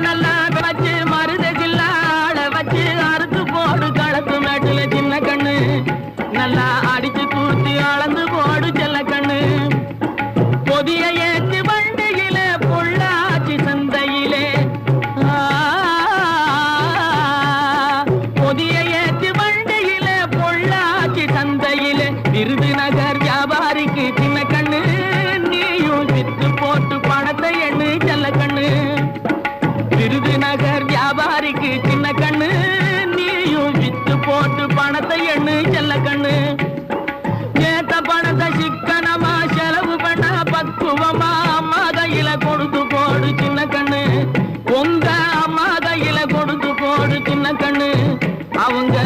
நல்லா வச்சு மருதசில்ல ஆட வச்சு அறுத்து போடு களத்து மேட்டுல சின்ன கண்ணு நல்லா அடிச்சு தூத்தி அளந்து போடு செல்ல கண்ணு பொதிய ஏற்றி வண்டியில பொள்ளாச்சி சந்தையிலே பொதிய ஏற்றி வண்டியில பொள்ளாச்சி சந்தையிலே விருதுநகர் வியாபாரிக்கு சின்ன கண்ணு நீயும் வித்து போட்டு பணத்தை எண்ணு செல்ல கண்ணு விருதுநகர் வியாபாரிக்கு சின்ன கண்ணு நீயும் வித்து போட்டு பணத்தை எண்ணு செல்ல கண்ணு ஏத்த பணத்தை சிக்கனமா செலவு பண்ண பக்குவமா அம்மா கையில கொடுத்து போடு சின்ன கண்ணு உங்க அம்மா கையில கொடுத்து போடு சின்ன கண்ணு அவங்க